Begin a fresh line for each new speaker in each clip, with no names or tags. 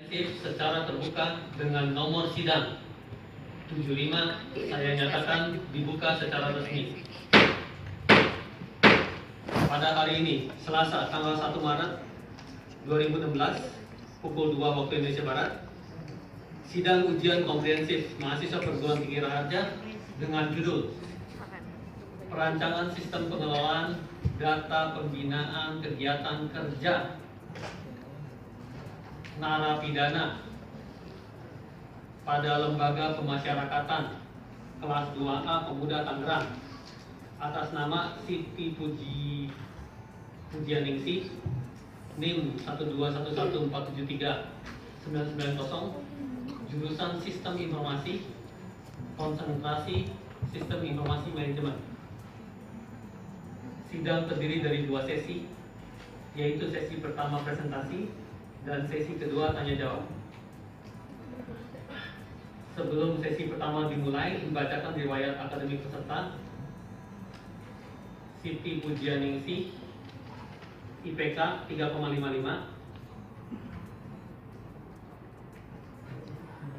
secara terbuka dengan nomor sidang 75 saya nyatakan dibuka secara resmi. Pada hari ini, Selasa tanggal 1 Maret 2016 pukul 2 waktu Indonesia Barat, sidang ujian komprehensif mahasiswa perguruan tinggi Raharja dengan judul Perancangan Sistem Pengelolaan Data Pembinaan Kegiatan Kerja Narapidana pada Lembaga Pemasyarakatan kelas 2A Pemuda Tangerang atas nama Siti Pujianingsih NIM 1211473-990 jurusan Sistem Informasi konsentrasi Sistem Informasi Manajemen. Sidang terdiri dari 2 sesi, yaitu sesi pertama presentasi dan sesi kedua tanya jawab. Sebelum sesi pertama dimulai, membacakan riwayat akademik peserta. Siti Pujianingsih, IPK 3,55,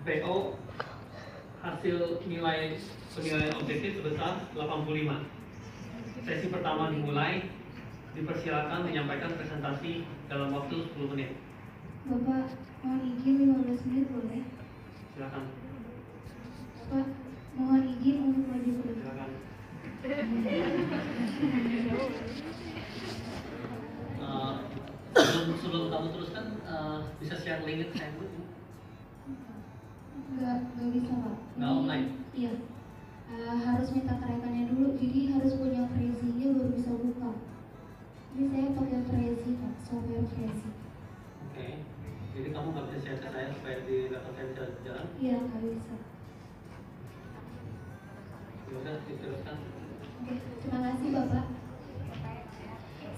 PO hasil penilaian objektif sebesar 85. Sesi pertama dimulai, dipersilakan menyampaikan presentasi dalam waktu 10 menit.
Bapak, mohon izin 15 menit boleh?
Silakan.
Bapak, mohon izin untuk maju ke depan.
Silakan. Sebelum kamu teruskan, bisa share link saya dulu?
Enggak bisa Pak.
Nggak online?
Iya. Harus minta kerekannya dulu, jadi harus punya Prezi-nya baru bisa buka. Jadi saya pakai Prezi Pak, software Prezi.
Oke. Jadi kamu nggak bisa share ke saya supaya di laptop saya bisa jalan?
Iya, nggak bisa.
Bisa diteruskan.
Oke, terima kasih Bapak.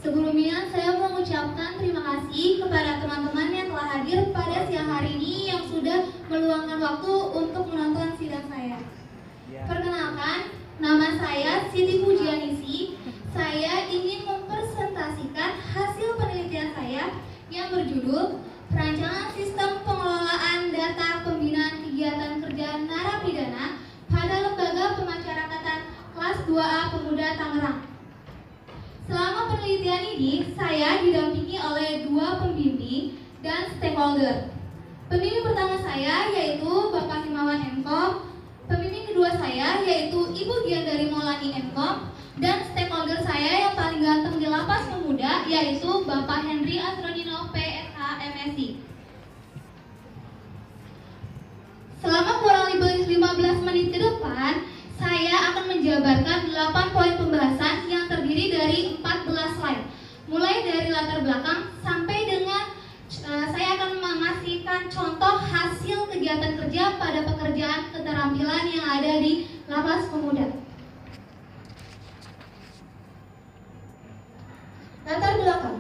Sebelumnya saya mau mengucapkan terima kasih kepada teman-teman yang telah hadir pada siang hari ini yang sudah meluangkan waktu untuk menonton sidang saya. Perkenalkan, nama saya Siti Pujianingsih. Saya ingin mempresentasikan hasil penelitian saya yang berjudul Perancangan Sistem Pengelolaan Data Pembinaan Kegiatan Kerja Narapidana pada Lembaga Pemasyarakatan kelas 2A Pemuda Tangerang. Selama penelitian ini, saya didampingi oleh 2 pembimbing dan stakeholder. Pembimbing pertama saya yaitu Bapak Himawan Mkom, pembimbing kedua saya yaitu Ibu Giandari Maulani Mkom, dan stakeholder saya yang paling ganteng di Lapas Pemuda yaitu Bapak Henry Asronino PSH MSI. Selama kurang lebih 15 menit ke depan, saya akan menjabarkan 8 poin pembahasan yang terdiri dari 14 slide. Mulai dari latar belakang sampai dengan saya akan mengasihkan contoh hasil kegiatan kerja pada pekerjaan keterampilan yang ada di Lapas Pemuda. Latar belakang.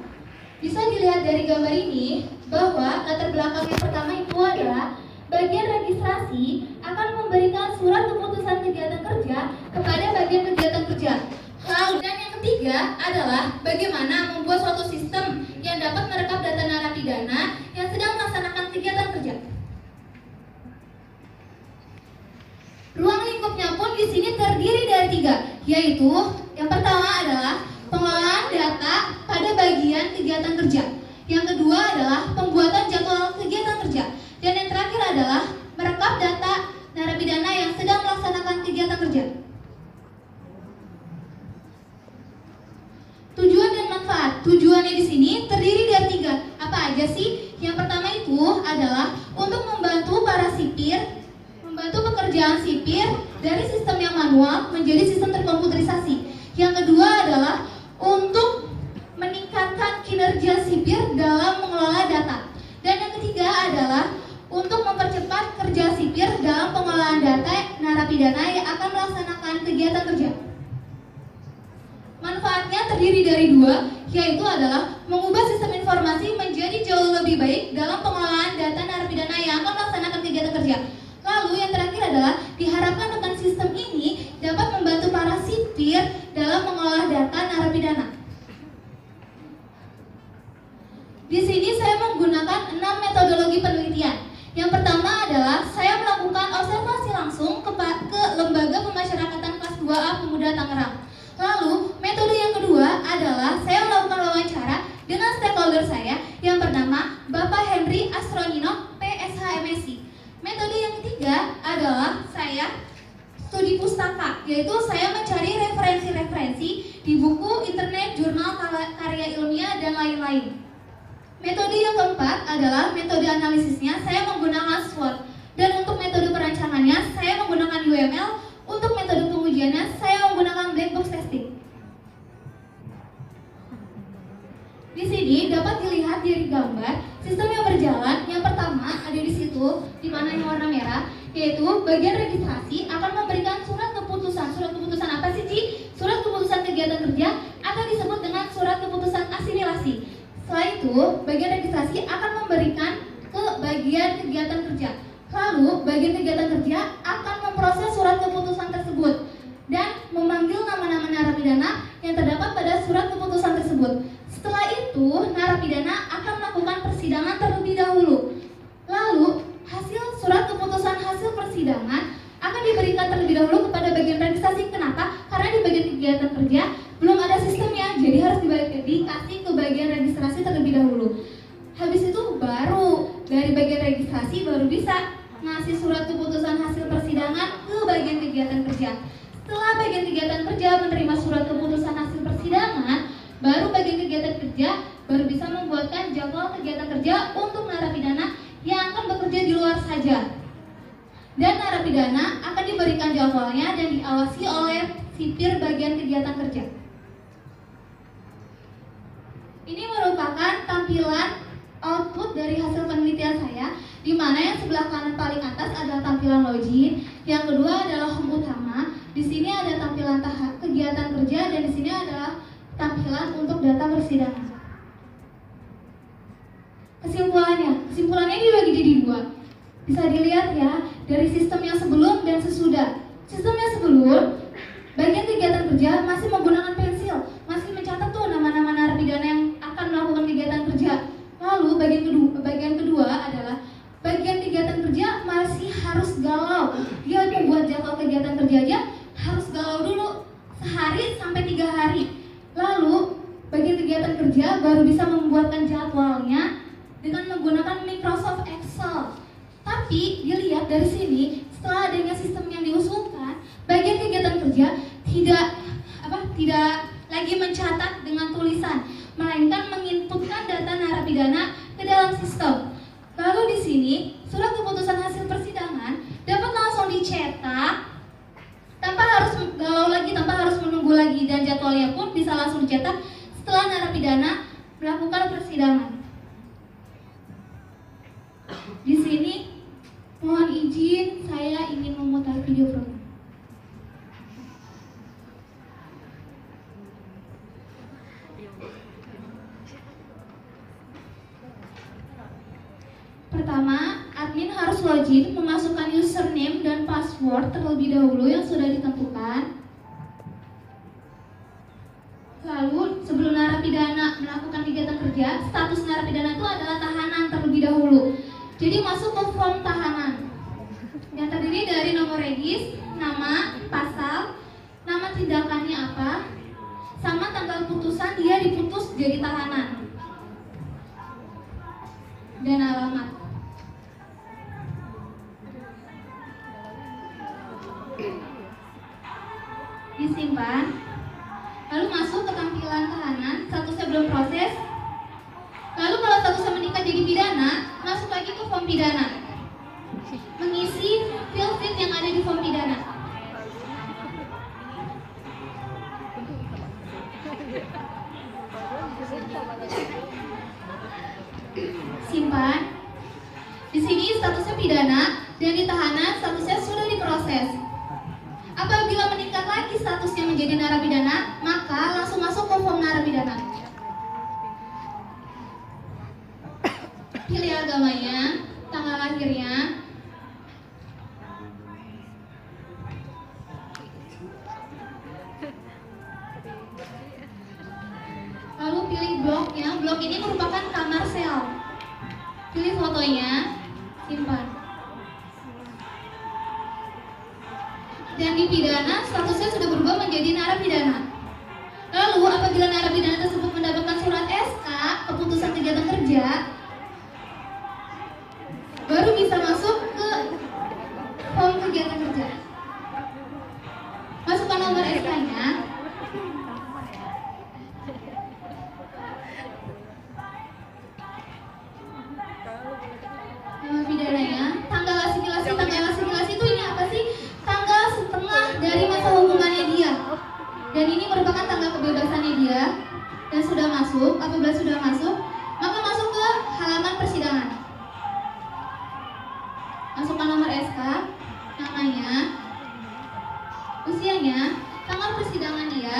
Bisa dilihat dari gambar ini bahwa latar belakang yang pertama itu adalah bagian registrasi akan memberikan surat keputusan kegiatan kerja kepada bagian kegiatan kerja. Lalu dan yang ketiga adalah bagaimana membuat suatu sistem yang dapat merekam data narapidana yang sedang melaksanakan kegiatan kerja. Ruang lingkupnya pun di sini terdiri dari 3, yaitu yang pertama adalah pengelolaan data pada bagian kegiatan kerja. Yang kedua adalah pembuatan jadwal kegiatan kerja. Dan yang terakhir adalah merekap data narapidana yang sedang melaksanakan kegiatan kerja. Tujuan dan manfaat. Tujuannya di sini terdiri dari 3. Apa aja sih? Yang pertama itu adalah untuk membantu para sipir, membantu pekerjaan sipir dari sistem yang manual menjadi sistem terkomputerisasi. Yang kedua adalah untuk meningkatkan kinerja sipir dalam mengelola data. Dan yang ketiga adalah untuk mempercepat kerja sipir dalam pengelolaan data narapidana yang akan melaksanakan kegiatan kerja. Manfaatnya terdiri dari 2, yaitu adalah mengubah sistem informasi menjadi jauh lebih baik dalam pengelolaan data narapidana yang akan melaksanakan kegiatan kerja. Lalu yang terakhir adalah diharapkan dengan sistem ini dapat membantu para sipir dalam mengelola data narapidana. Di sini saya mau menggunakan 6 metodologi penelitian. Yang pertama adalah saya melakukan observasi langsung ke Lembaga Pemasyarakatan Kelas 2A Pemuda Tangerang. Lalu, metode yang kedua adalah saya melakukan wawancara dengan stakeholder saya yang bernama Bapak Henry Astronino, PSH MSc. Metode yang ketiga adalah saya studi pustaka, yaitu saya mencari referensi-referensi di buku, internet, jurnal, karya ilmiah, dan lain-lain. Metode yang keempat adalah metode analisisnya, saya menggunakan SWOT. Dan untuk metode perancangannya, saya menggunakan UML. Untuk metode pengujiannya, saya menggunakan black box testing. Di sini dapat dilihat dari gambar sistem yang berjalan. Yang pertama ada di situ, di mana yang warna merah, yaitu bagian registrasi akan memberikan surat keputusan. Surat keputusan apa sih, Ci? Surat keputusan kegiatan kerja atau disebut dengan surat keputusan asimilasi. Setelah itu, bagian registrasi akan memberikan ke bagian kegiatan kerja. Lalu, bagian kegiatan kerja akan memproses surat keputusan tersebut dan memanggil nama-nama narapidana yang terdapat pada surat keputusan tersebut. Setelah itu, narapidana akan melakukan persidangan terlebih dahulu. Lalu, hasil surat keputusan hasil persidangan akan diberikan terlebih dahulu kepada bagian registrasi. Kenapa? Karena di bagian kegiatan kerja belum ada sistemnya, jadi harus dikasih ke bagian registrasi terlebih dahulu. Habis itu baru dari bagian registrasi baru bisa ngasih surat keputusan hasil persidangan ke bagian kegiatan kerja. Setelah bagian kegiatan kerja menerima surat keputusan hasil persidangan, baru bagian kegiatan kerja baru bisa membuatkan jadwal kegiatan kerja untuk narapidana yang akan bekerja di luar saja. Dan narapidana akan diberikan jadwalnya dan diawasi oleh sipir bagian kegiatan kerja. Ini merupakan tampilan output dari hasil penelitian saya, di mana yang sebelah kanan paling atas adalah tampilan login, yang kedua adalah home utama. Di sini ada tampilan kegiatan kerja dan di sini adalah tampilan untuk data persidangan. Kesimpulannya dibagi jadi dua. Bisa dilihat ya dari sistem yang sebelum dan sesudah. Sistem yang sebelum, bagian kegiatan kerja masih menggunakan pensil, masih mencatat tuh nama-nama narapidana yang akan melakukan kegiatan kerja. Lalu bagian kedua adalah bagian kegiatan kerja masih harus galau. Dia membuat jadwal kegiatan kerja aja harus galau dulu sehari sampai 3 hari. Lalu bagian kegiatan kerja baru bisa membuatkan jadwalnya dengan menggunakan Microsoft Excel. Tapi dilihat dari sini, setelah adanya sistem yang diusulkan, bagian kegiatan kerja tidak lagi mencatat dengan tulisan, melainkan menginputkan data narapidana ke dalam sistem. Lalu di sini, surat keputusan hasil persidangan dapat langsung dicetak tanpa harus galau lagi, tanpa harus menunggu lagi, dan jadwalnya pun bisa langsung dicetak setelah narapidana melakukan persidangan. Di sini mohon izin saya ingin memutar video program. Pertama, admin harus wajib memasukkan username dan password terlebih dahulu yang sudah ditentukan. Lalu, sebelum narapidana melakukan kegiatan kerja, status narapidana itu adalah tahanan terlebih dahulu. Jadi masuk ke form tahanan yang terdiri dari nomor regis, nama, pasal, nama tindakannya apa, sama tanggal putusan dia diputus jadi tahanan, dan alamat. Disimpan. Lalu masuk ke tampilan tahanan, statusnya belum proses. Lalu kalau statusnya meningkat jadi pidana, masuk lagi ke form pidana, mengisi field yang ada di form pidana. Simpan. Di sini statusnya pidana dan di tahanan statusnya sudah diproses. Apabila meningkat lagi statusnya menjadi narapidana, maka langsung masuk ke form narapidana. Pilih agamanya, tanggal lahirnya, lalu pilih bloknya. Blok ini merupakan kamar sel. fotonya, simpan. Dan dipidana statusnya sudah berubah menjadi narapidana. Lalu apabila narapidana tersebut mendapatkan surat SK keputusan kegiatan kerja, baru bisa masuk ke form kegiatan kerja. Masukkan nomor SK-nya. Nama pidananya, tanggal asimilasi itu ini apa sih? Tanggal setengah dari masa hukumannya dia. Dan ini merupakan tanggal kebebasannya dia. Dan sudah masuk, apabila sudah masuk, maka masuk ke halaman persidangan. Masukkan nomor SK, namanya, usianya, tanggal persidangan dia.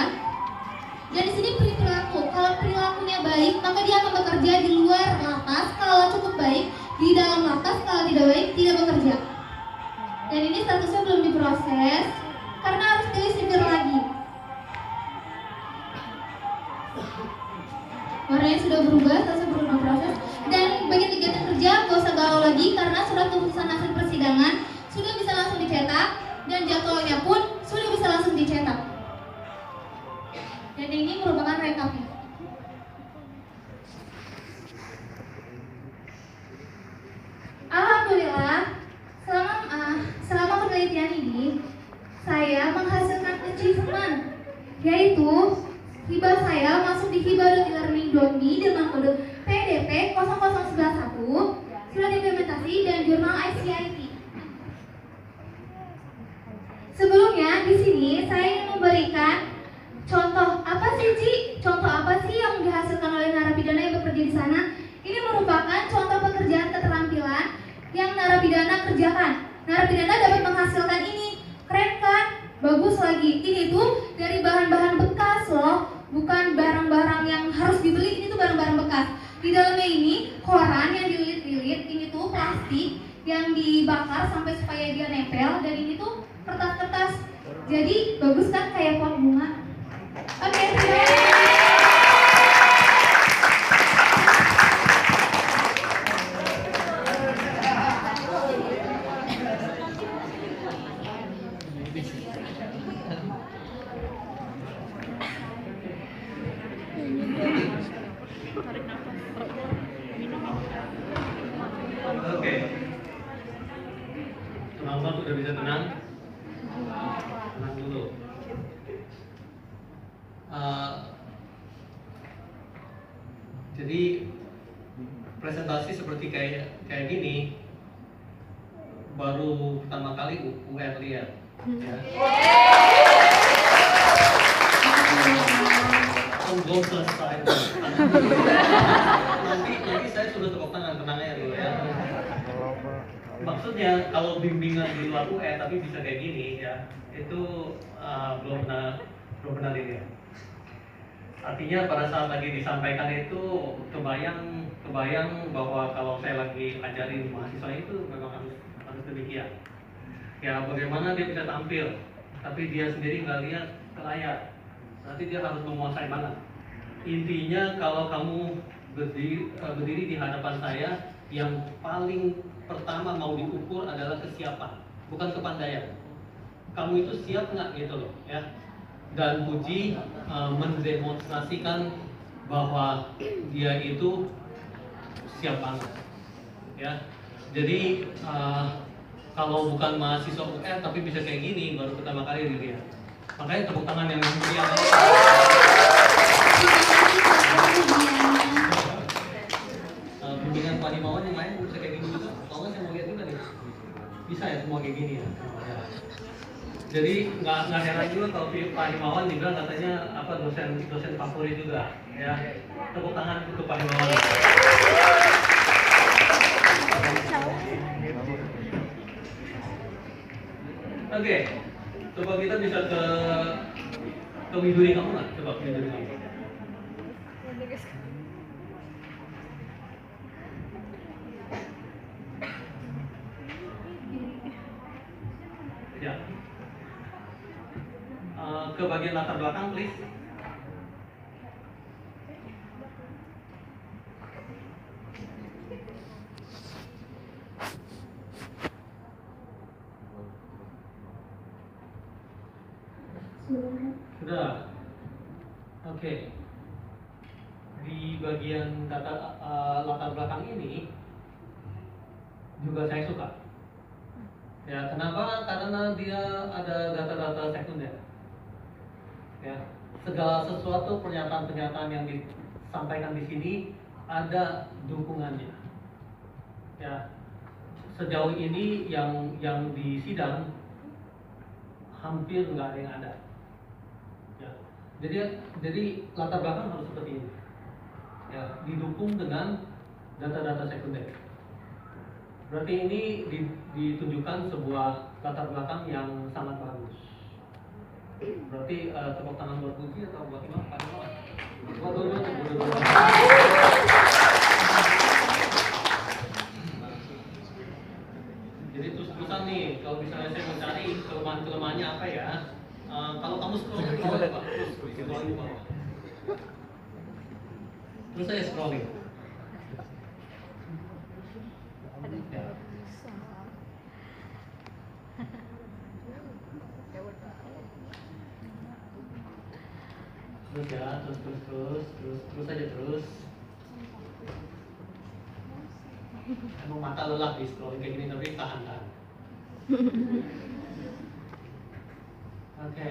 Dan di sini perilaku. Kalau perilakunya baik, maka dia akan bekerja di luar lapas. Kalau cukup baik, di dalam lapas. Kalau tidak baik, tidak bekerja. Dan ini statusnya belum diproses karena harus pilih sipir lagi. Warnanya sudah berubah, statusnya belum diproses. Dan bagian kegiatan kerja gak usah galau lagi karena surat keputusan hasil persidangan sudah bisa langsung dicetak dan jadwalnya pun sudah bisa langsung dicetak. Dan ini merupakan rekapnya. Alhamdulillah, selama penelitian ini saya menghasilkan achievement, yaitu hibah saya masuk di hibah.elearning.me dengan kode PDP 0011 surat implementasi dan jurnal ICIT. Sebelumnya di sini saya ingin memberikan contoh apa sih Ci? Contoh apa sih yang dihasilkan oleh narapidana yang bekerja di sana? Ini merupakan contoh pekerjaan keterampilan yang narapidana kerjakan. Narapidana dapat menghasilkan ini. Keren kan? Bagus lagi. Ini tuh dari bahan-bahan bekas loh, bukan barang-barang yang harus dibeli. Ini tuh barang-barang bekas. Di dalamnya ini koran yang dililit-lilit. Ini tuh plastik yang dibakar sampai supaya dia nempel. Dan ini tuh kertas-kertas. Jadi bagus kan, kayak pot bunga. Oke, terima kasih.
Oke, teman-teman sudah bisa tenang? Tenang dulu. Jadi presentasi seperti kayak gini baru pertama kali UN lihat. Ya. Belum selesai. nanti saya sudah tepuk tangan, tenang aja dulu ya. Maksudnya kalau bimbingan di luar UN tapi bisa kayak gini ya, itu belum pernah dilihat. Artinya pada saat lagi disampaikan itu kebayang bahwa kalau saya lagi ajarin mahasiswa itu memang harus demikian. Ya bagaimana dia bisa tampil, tapi dia sendiri nggak lihat ke layar. Nanti dia harus menguasai banget. Intinya kalau kamu berdiri di hadapan saya, yang paling pertama mau diukur adalah kesiapan, bukan kepandaian. Kamu itu siap nggak gitu loh ya. Dan Puji mendemonstrasikan bahwa dia itu siap banget ya. Jadi kalau bukan mahasiswa UN tapi bisa kayak gini baru pertama kali dilihat. Makanya tepuk tangan yang meriah. Bimbingan Pak Himawan yang lain bisa kayak gini juga. Kalau nggak saya mau lihat juga nih. Bisa ya semua kayak gini ya. Jadi nggak heran juga kalau Pak Himawan juga katanya dosen favorit juga ya. Tepuk tangan untuk Pak Himawan. Oke, coba kita bisa ke Widuri kamu nggak? Coba ke Widuri kamu. Ya. Ke bagian latar belakang, please. Sudah. Oke. Di bagian data latar belakang ini juga saya suka. Ya, kenapa? Karena dia ada data-data sekunder. Ya, segala sesuatu pernyataan-pernyataan yang disampaikan di sini ada dukungannya. Ya, sejauh ini yang di sidang hampir nggak ada yang ada. Ya, jadi latar belakang harus seperti ini. Ya, didukung dengan data-data sekunder. Berarti ini ditunjukkan sebuah latar belakang yang sangat bagus. Berarti tepuk tangan buat Puji atau buat Imam? Buat dua-dua. Jadi terus-terusan nih, kalau misalnya saya mencari kelemahan-kelemahannya apa ya? Kalau kamu scroll ke bawah, terus scroll ke bawah. Terus saya scrolling. Ya. Terus ya, terus aja terus. Emang mata lelah di scrolling kayak gini, tapi tahan. Oke.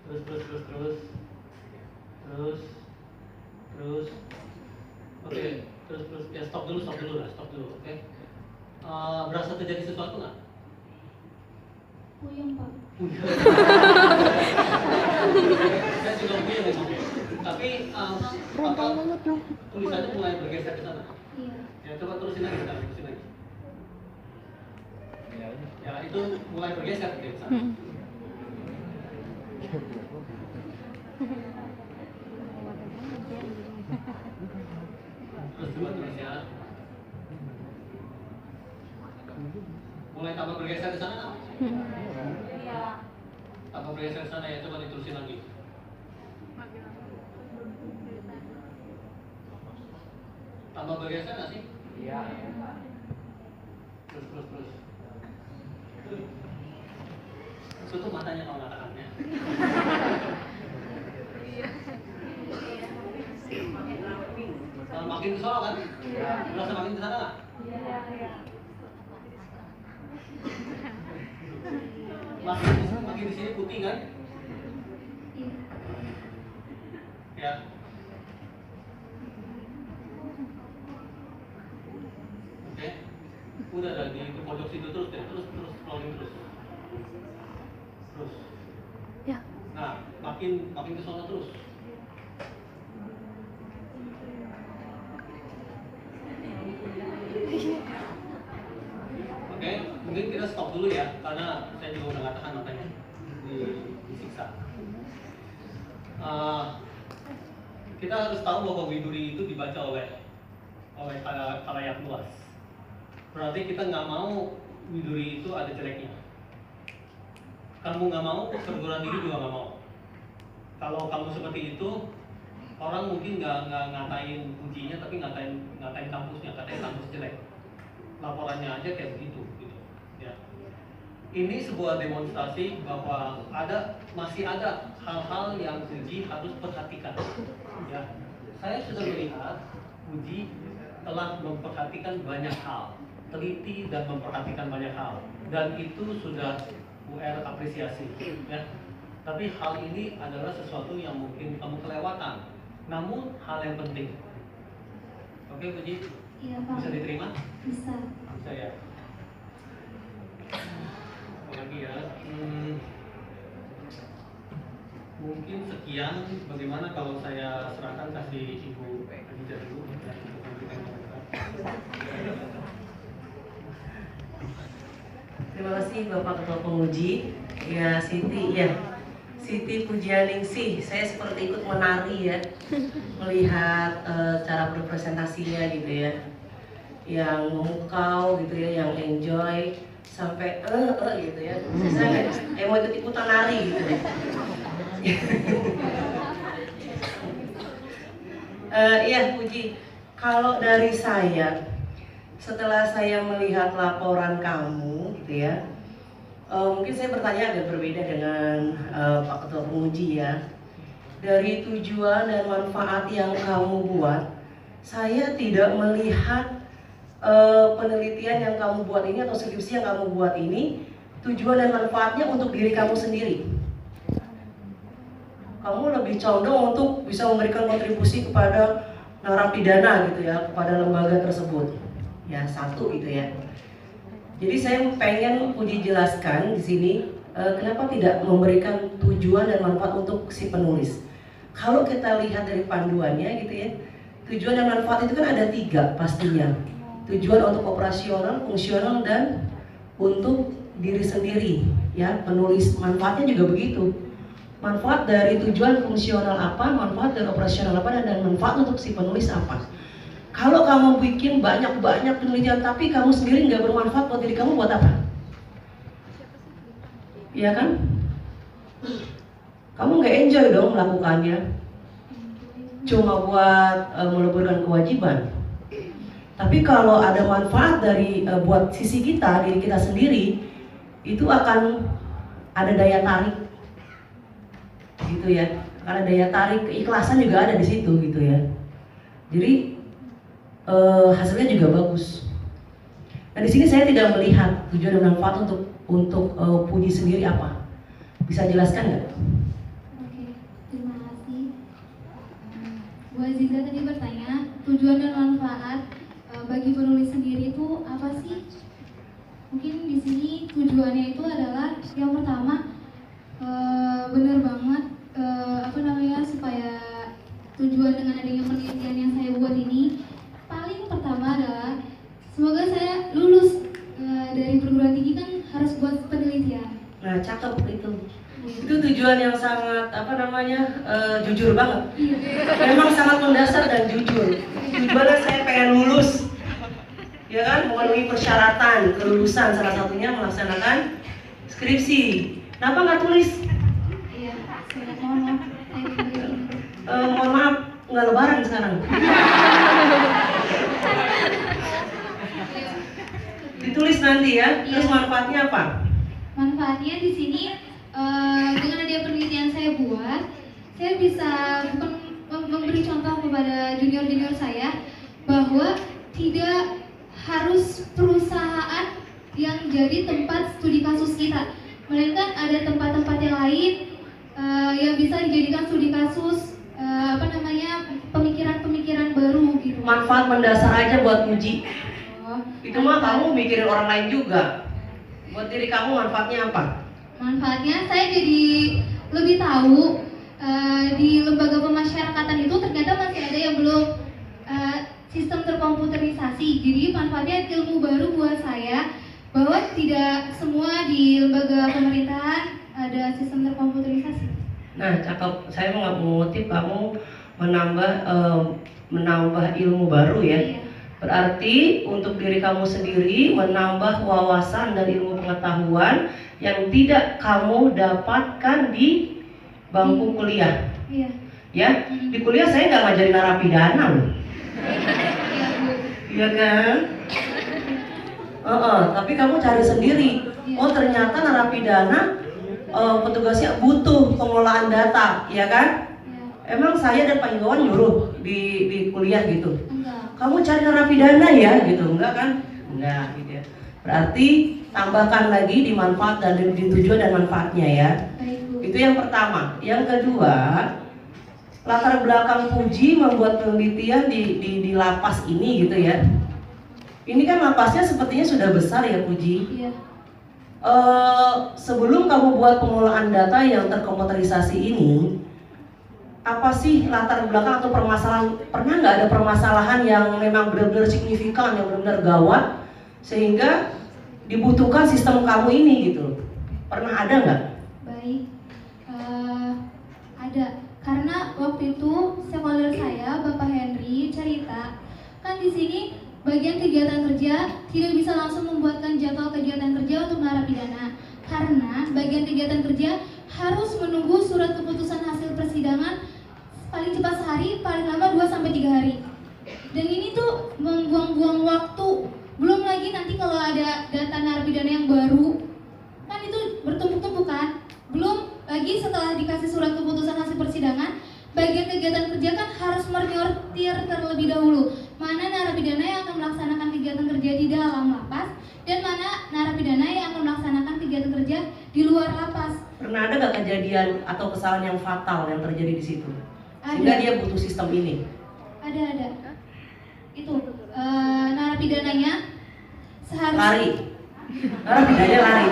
Terus. Oke, terus ya stop dulu, oke. Berasa terjadi sesuatu nggak?
Puyeng, Pak.
Saya juga puyeng memang. Tapi tulisannya mulai bergeser ke sana.
Iya.
Ya coba terusin lagi. Ya itu mulai bergeser ke sana. Terus ya. Mulai tambah bergeser ke sana.
Iya.
Tambah bergeser ke sana ya, coba diterusin lagi. Tambah bergeser nggak sih? Iya. Terus. Tutup matanya kalau mengatakannya. Makin ke sana kan? Merasa makin ke sana nggak?
Iya.
Makin di sini putih kan?
Iya.
Ya. Oke. Udah ada di pojok situ terus scrolling terus.
Ya.
Nah, makin ke sana terus. Oke, mungkin kita stop dulu ya, karena saya juga udah nggak tahan matanya disiksa. Kita harus tahu bahwa Widuri itu dibaca oleh khalayak luas. Berarti kita nggak mau Widuri itu ada jeleknya. Kamu nggak mau, perguruan tinggi juga nggak mau. Kalau kamu seperti itu, orang mungkin nggak ngatain ujinya, tapi ngatain kampusnya, katanya kampus jelek. Laporannya aja kayak begitu, gitu. Ya. Ini sebuah demonstrasi bahwa masih ada hal-hal yang uji harus perhatikan. Ya. Saya sudah melihat uji telah memperhatikan banyak hal, teliti dan memperhatikan banyak hal, dan itu sudah UR apresiasi. Ya. Tapi hal ini adalah sesuatu yang mungkin kamu kelewatan, namun hal yang penting. Oke, Puji?
Iya, Pak.
Bisa diterima?
Bisa.
Bisa ya. Lagi ya. Mungkin sekian. Bagaimana kalau saya serahkan kasih Ibu Adija dulu?
Terima kasih Bapak Ketua Penguji. Ya, Siti Pujianingsih. Saya seperti ikut menari ya, melihat cara berpresentasinya gitu ya, yang memukau gitu ya, yang enjoy sampai gitu ya. Saya mau ikut-ikutan nari gitu ya. Iya Puji, kalau dari saya, setelah saya melihat laporan kamu gitu ya, Mungkin saya bertanya agak berbeda dengan Pak Ketua Penguji ya. Dari tujuan dan manfaat yang kamu buat, saya tidak melihat penelitian yang kamu buat ini atau skripsi yang kamu buat ini tujuan dan manfaatnya untuk diri kamu sendiri. Kamu lebih condong untuk bisa memberikan kontribusi kepada narapidana gitu ya, kepada lembaga tersebut. Ya, satu gitu ya. Jadi saya pengen Puji jelaskan di sini kenapa tidak memberikan tujuan dan manfaat untuk si penulis. Kalau kita lihat dari panduannya gitu ya, tujuan dan manfaat itu kan ada 3 pastinya. Tujuan untuk operasional, fungsional, dan untuk diri sendiri. Ya, penulis manfaatnya juga begitu. Manfaat dari tujuan fungsional apa, manfaat dari operasional apa, dan manfaat untuk si penulis apa. Kalau kamu bikin banyak-banyak penelitian tapi kamu sendiri nggak bermanfaat buat diri kamu, buat apa? Iya kan? Kamu nggak enjoy dong melakukannya. Cuma buat meleburkan kewajiban. Tapi kalau ada manfaat dari buat sisi kita, diri kita sendiri, itu akan ada daya tarik, gitu ya. Karena daya tarik keikhlasan juga ada di situ, gitu ya. Jadi hasilnya juga bagus. Nah di sini saya tidak melihat tujuan dan manfaat untuk Puji sendiri apa. Bisa jelaskan nggak?
Oke, terima kasih. Bu Aziza tadi bertanya tujuan dan manfaat bagi penulis sendiri itu apa sih? Mungkin di sini tujuannya itu adalah yang pertama benar banget supaya tujuan dengan adanya penelitian yang saya buat ini paling pertama adalah semoga saya lulus dari perguruan tinggi, kan harus buat penelitian.
Nah, cakep itu. Itu tujuan yang sangat jujur banget. Memang sangat mendasar dan jujur. Tujuannya saya pengen lulus, ya kan, memenuhi persyaratan kelulusan, salah satunya melaksanakan skripsi. Kenapa nggak tulis?
Iya, mohon maaf.
Mohon maaf, nggak lebaran sekarang. Ditulis nanti ya. Terus manfaatnya apa?
Manfaatnya di sini dengan adanya penelitian saya buat, saya bisa memberi contoh kepada junior-junior saya bahwa tidak harus perusahaan yang jadi tempat studi kasus kita, melainkan ada tempat-tempat yang lain yang bisa dijadikan studi kasus, pemikiran-pemikiran baru gitu.
Manfaat mendasar aja buat Puji. Itu mah kamu mikirin orang lain juga. Buat diri kamu manfaatnya apa?
Manfaatnya saya jadi lebih tahu di lembaga pemasyarakatan itu ternyata masih ada yang belum sistem terkomputerisasi. Jadi manfaatnya ilmu baru buat saya bahwa tidak semua di lembaga pemerintahan ada sistem terkomputerisasi.
Nah, cakep. Saya mau mengutip kamu menambah ilmu baru ya.
Iya.
Berarti untuk diri kamu sendiri menambah wawasan dan ilmu pengetahuan yang tidak kamu dapatkan di bangku kuliah.
Iya.
Ya, di kuliah saya nggak ngajarin narapidana loh.
Iya, Bu.
Iya kan? Tapi kamu cari sendiri. Oh ternyata narapidana petugasnya butuh pengelolaan data, ya kan?
Iya.
Emang saya dan Pak Iwan nyuruh di kuliah gitu.
Enggak.
Kamu cari narapidana ya gitu, enggak kan? Enggak gitu ya. Berarti tambahkan lagi di manfaat dan di tujuan dan manfaatnya ya.
Baik, Bu.
Itu yang pertama. Yang kedua, latar belakang Puji membuat penelitian di lapas ini gitu ya. Ini kan lapasnya sepertinya sudah besar ya Puji.
Iya.
Sebelum kamu buat pengelolaan data yang terkomputerisasi ini, apa sih latar belakang atau permasalahan? Pernah nggak ada permasalahan yang memang benar-benar signifikan, yang benar-benar gawat sehingga dibutuhkan sistem kamu ini gitu? Pernah ada nggak?
Baik, ada. Karena waktu itu stakeholder saya, Bapak Henry, cerita kan di sini bagian kegiatan kerja tidak bisa langsung membuatkan jadwal kegiatan kerja untuk narapidana karena bagian kegiatan kerja harus menunggu surat keputusan hasil persidangan paling cepat sehari, paling lama 2-3 hari. Dan ini tuh membuang-buang waktu. Belum lagi nanti kalau ada data narapidana yang baru, kan itu lagi setelah dikasih surat keputusan hasil persidangan, bagian kegiatan kerja kan harus menyortir terlebih dahulu mana narapidana yang akan melaksanakan kegiatan kerja di dalam lapas dan mana narapidana yang akan melaksanakan kegiatan kerja di luar lapas.
Pernah ada nggak kejadian atau kesalahan yang fatal yang terjadi di situ?
Ada.
Sehingga dia butuh sistem ini.
Ada. Itu narapidananya seharusnya
Lari. Narapidananya lari.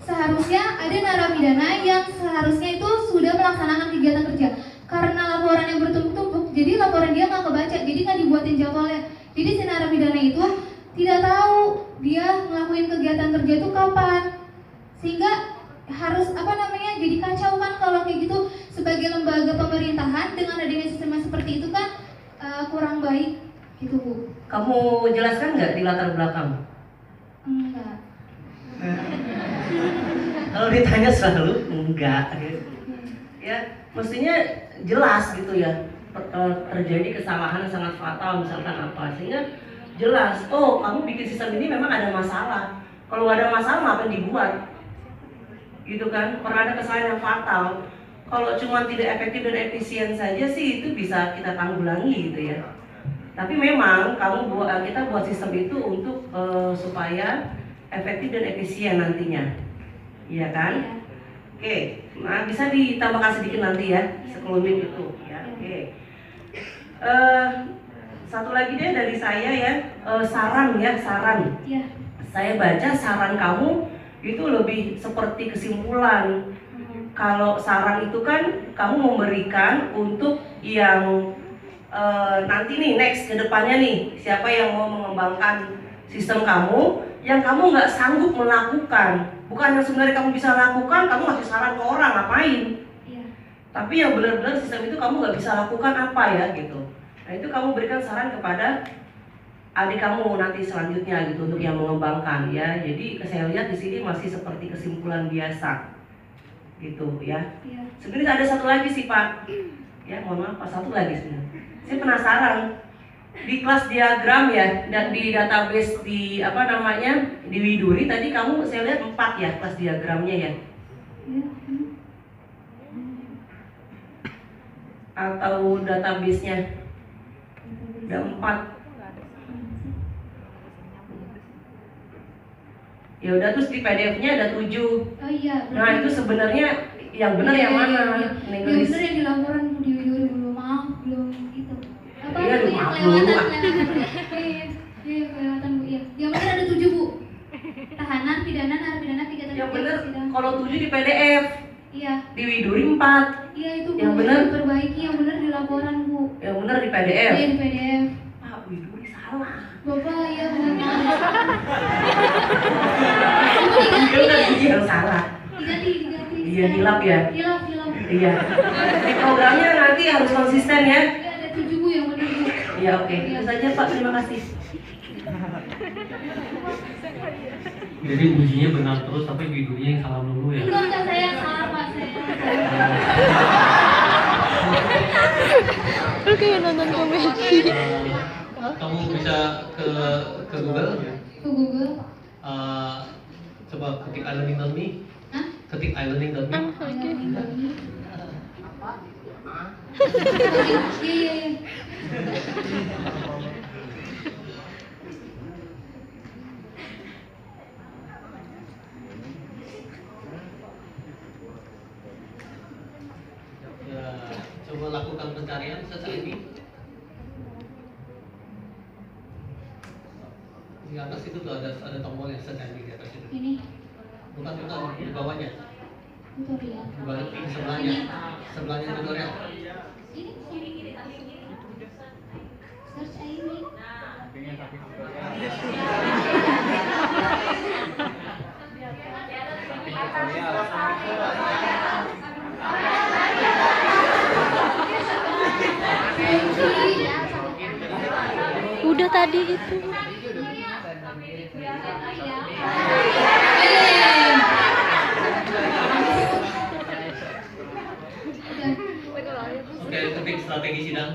Seharusnya ada narapidana yang seharusnya itu sudah melaksanakan kegiatan kerja. Karena laporan yang bertumpuk-tumpuk, jadi laporan dia nggak kebaca, jadi nggak dibuatin jadwalnya. Jadi si narapidana itu tidak tahu dia ngelakuin kegiatan kerja itu kapan, sehingga harus jadi kacau kan kalau kayak gitu. Sebagai lembaga pemerintahan dengan adanya sistem yang seperti itu kan kurang baik gitu Bu.
Kamu jelaskan nggak di latar belakang?
Enggak.
Kalau ditanya selalu enggak gitu. Ya, mestinya jelas gitu ya. Terjadi kesalahan yang sangat fatal misalkan apa, sehingga jelas, oh kamu bikin sistem ini memang ada masalah. Kalau nggak ada masalah apa yang dibuat? Gitu kan, pernah ada kesalahan yang fatal. Kalau cuma tidak efektif dan efisien saja sih itu bisa kita tanggulangi gitu ya. Tapi memang kita buat sistem itu untuk supaya efektif dan efisien nantinya, iya kan? Oke, nah bisa ditambahkan sedikit nanti ya, sekelumit itu ya. Oke. Satu lagi deh dari saya ya, saran.
Iya.
Saya baca saran kamu itu lebih seperti kesimpulan. Kalau saran itu kan kamu memberikan untuk yang nanti nih next ke depannya nih, siapa yang mau mengembangkan sistem kamu yang kamu nggak sanggup melakukan, bukan yang sebenarnya kamu bisa lakukan, kamu ngasih saran ke orang ngapain?
Iya.
Tapi yang benar-benar sistem itu kamu nggak bisa lakukan apa ya gitu. Nah itu kamu berikan saran kepada adik kamu nanti selanjutnya gitu untuk yang mengembangkan ya. Jadi saya lihat di sini masih seperti kesimpulan biasa gitu ya.
Iya.
Sebenarnya ada satu lagi sih Pak. Ya mohon maaf Pak, satu lagi sebenarnya. Saya penasaran di kelas diagram ya dan di database di di Widuri tadi kamu saya lihat 4 ya kelas diagramnya ya.
Iya.
Atau database-nya ada 4. Ya udah, terus di PDF-nya ada 7.
Oh iya.
Nah itu sebenarnya yang benar yang mana?
Yang benar yang di laporan di Widuri belum itu. Apa
Iya,
namanya?
maaf dulu.
Iya, kelewatan Bu. Iya. Yang benar ada 7 Bu. Tahanan, pidana, narapidana, kegiatan
Yang benar
sidang.
kalau 7 di PDF.
Iya.
Di Widuri 4.
Iya itu Bu.
Yang benar
diperbaiki, yang benar di laporan Bu.
Yang benar di PDF.
Iya di PDF.
Pak Widuri salah.
Bapak ya benar.
Dia udah yang salah.
Diganti.
Iya, hilap ya.
Hilap.
Iya. Di programnya nanti harus konsisten ya.
Iya ada 7 Bu yang benar Bu.
Iya oke. Itu saja Pak, terima kasih.
Jadi ujinya benar terus tapi Widurinya yang salah dulu ya.
Enggak saya yang salah Pak saya.
Lu kayak nonton komedi.
Kamu bisa ke Google.
Ke Google.
Coba ketik iLearning.me.
Hah?
Ketik iLearning.me.
Iya.
Ya, coba lakukan pencarian search ini. Di atas itu tuh ada tombol yang search ID di atas itu.
Ini
Bukan di bawahnya.
tutorial.
Di bawah di sebelahnya tutorial.
Ini search ID.
Udah tadi itu.
Oke, ketik strategi sidang.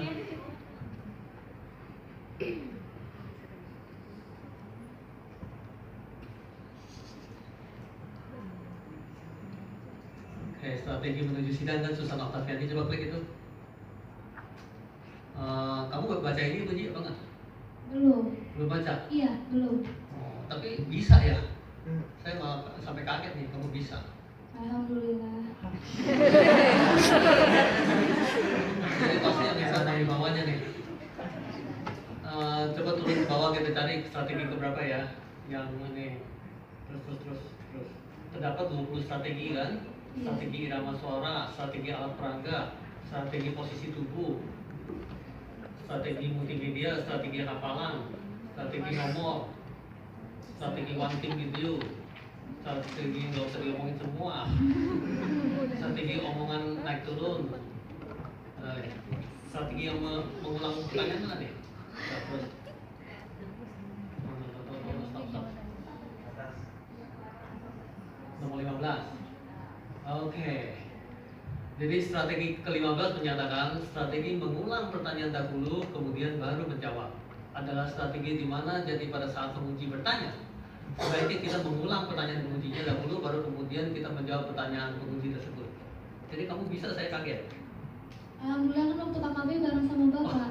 Oke, strategi menuju sidang kan Susan Octaviani, coba klik itu. Kamu baca ini Puji apa enggak?
Belum.
Belum baca?
Iya, belum.
Oh, tapi bisa ya? Saya malah sampai kaget nih, kamu bisa.
Alhamdulillah.
Jadi pasti yang bisa dari bawahnya nih. Coba turun ke bawah, kita cari strategi keberapa ya? Yang ini terus. Terdapat 20 strategi kan? Strategi irama suara, strategi alat peraga, strategi posisi tubuh, strategi multimedia, strategi hafalan, strategi nomor, strategi one team video, strategi nggak usah diomongin semua, strategi omongan naik turun, strategi yang mengulang pertanyaan mana deh? Terus stop. Nomor 15. Oke. Jadi strategi ke-15 menyatakan strategi mengulang pertanyaan dahulu kemudian baru menjawab adalah strategi di mana jadi pada saat penguji bertanya sebaiknya kita mengulang pertanyaan pengujinya dahulu baru kemudian kita menjawab pertanyaan penguji tersebut. Jadi kamu bisa, saya kaget.
Alhamdulillah kan waktu KKB bareng sama Bapak.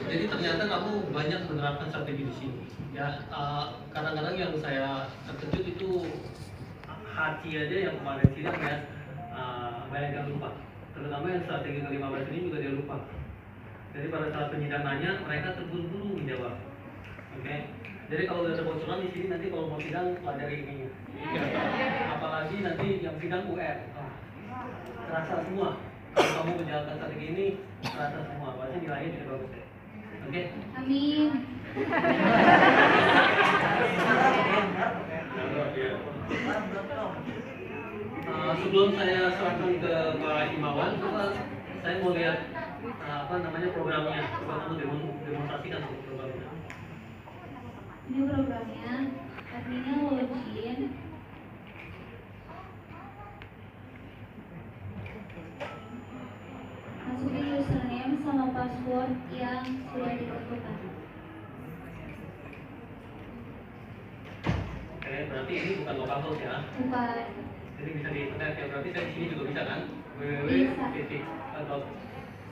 Jadi ternyata kamu banyak menerapkan strategi di sini. Ya, kadang-kadang yang saya terkejut itu hati aja yang kemarin sidang ya, banyak yang lupa. Terutama yang strategi ke-15 ini juga dia lupa. Jadi pada saat penyidang nanya, mereka terburu-buru menjawab. Oke. Jadi kalau udah ada bocoran di sini nanti kalau mau sidang pelajari ini. Apalagi nanti yang sidang UN. Terasa semua. Kalau kamu menjalankan strategi ini, terasa semua. Pasti nilainya juga bagus ya. Oke.
Amin.
Sebelum saya serahkan ke Pak Imawan, saya mau lihat programnya. Coba kamu demonstrasikan programnya.
Ini programnya, adminnya login. Masukin username sama password yang sudah ditentukan.
Oke, berarti ini bukan lokalhost ya?
Bukan.
Jadi bisa di internet ya, berarti saya di sini juga bisa kan?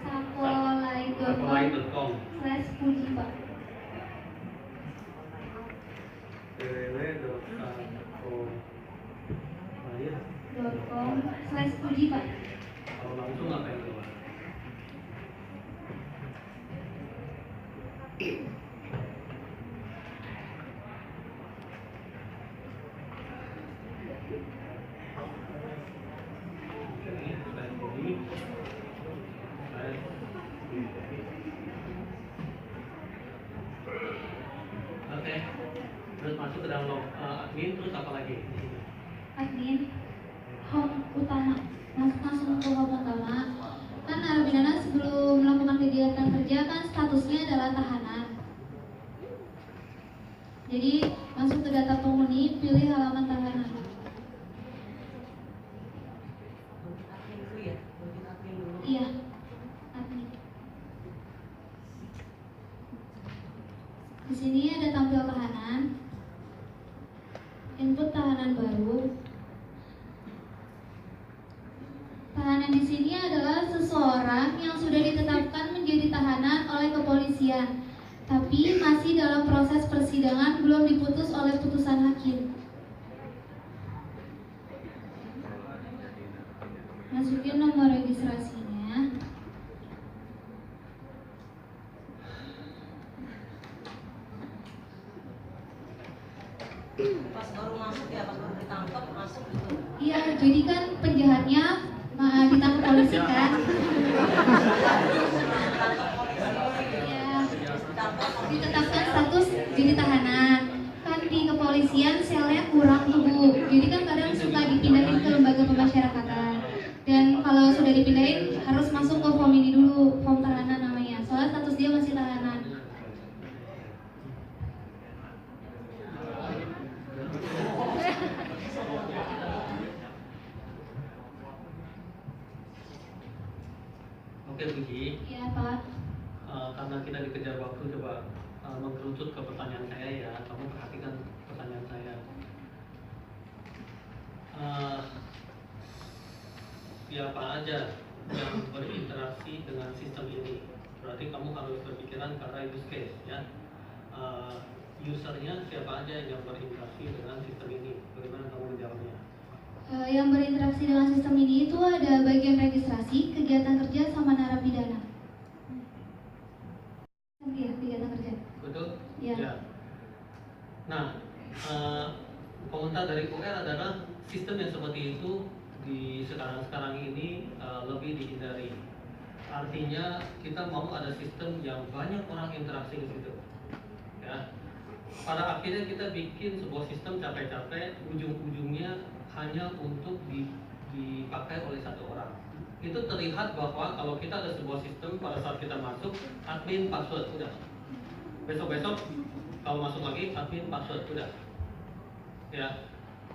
sakolai.com/puji Pak. www.com/puji Pak.
Kalau langsung apa yang keluar? Oke, terus masuk ke dalam admin, terus apa lagi?
Admin home utama, masuk ke home utama. Kan narapidana sebelum melakukan kegiatan kerja kan statusnya adalah tahanan. Jadi masuk ke data penghuni, pilih halaman tahanan. Iya, admin. Di sini ada tampil tahanan, input tahanan baru. Tahanan di sini adalah seseorang yang sudah ditetapkan menjadi tahanan oleh kepolisian, tapi masih dalam proses persidangan belum diputus oleh putusan hakim. Masukin nomor registrasinya.
Pas baru masuk ya, pas baru ditangkap masuk gitu.
Iya, jadi kan penjahatnya ditangkap polisi kan. Iya, ditetapkan status jadi tahanan. Kan di kepolisian selnya kurang tuh Bu. Jadi kan kadang suka dipindahin ke lembaga pemasyarakatan. Dan kalau sudah dipindahin harus masuk ke form ini dulu, form tahanan namanya. Soalnya status dia masih tahanan.
Oke, Puji.
Iya Pak.
karena kita dikejar waktu, coba mengkerucut ke pertanyaan saya ya. Kamu perhatikan pertanyaan saya. Siapa aja yang berinteraksi dengan sistem ini? Berarti kamu harus berpikiran ke arah use case ya. Usernya siapa aja yang berinteraksi dengan sistem ini? Bagaimana kamu menjawabnya?
Yang berinteraksi dengan sistem ini itu ada bagian registrasi, kegiatan kerja, sama narapidana. Iya, kegiatan kerja.
Betul?
Iya.
Ya. Nah, komentar dari UR adalah sistem yang seperti itu di sekarang ini lebih dihindari. Artinya kita mau ada sistem yang banyak orang interaksi di situ. Ya. Pada akhirnya kita bikin sebuah sistem capek-capek, ujung-ujungnya hanya untuk dipakai oleh satu orang. Itu terlihat bahwa kalau kita ada sebuah sistem, pada saat kita masuk, admin password udah. Besok-besok kalau masuk lagi admin password udah. Ya.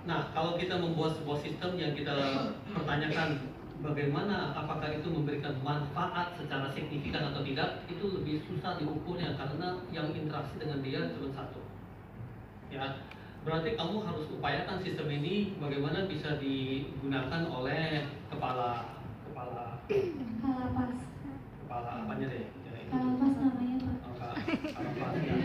Nah, kalau kita membuat sebuah sistem yang kita pertanyakan bagaimana, apakah itu memberikan manfaat secara signifikan atau tidak, itu lebih susah diukurnya karena yang interaksi dengan dia cuma satu. Ya, berarti kamu harus upayakan sistem ini bagaimana bisa digunakan oleh kepala
Kalapas.
apanya deh? Ya,
Kalapas namanya Pak.
Kalapas ya.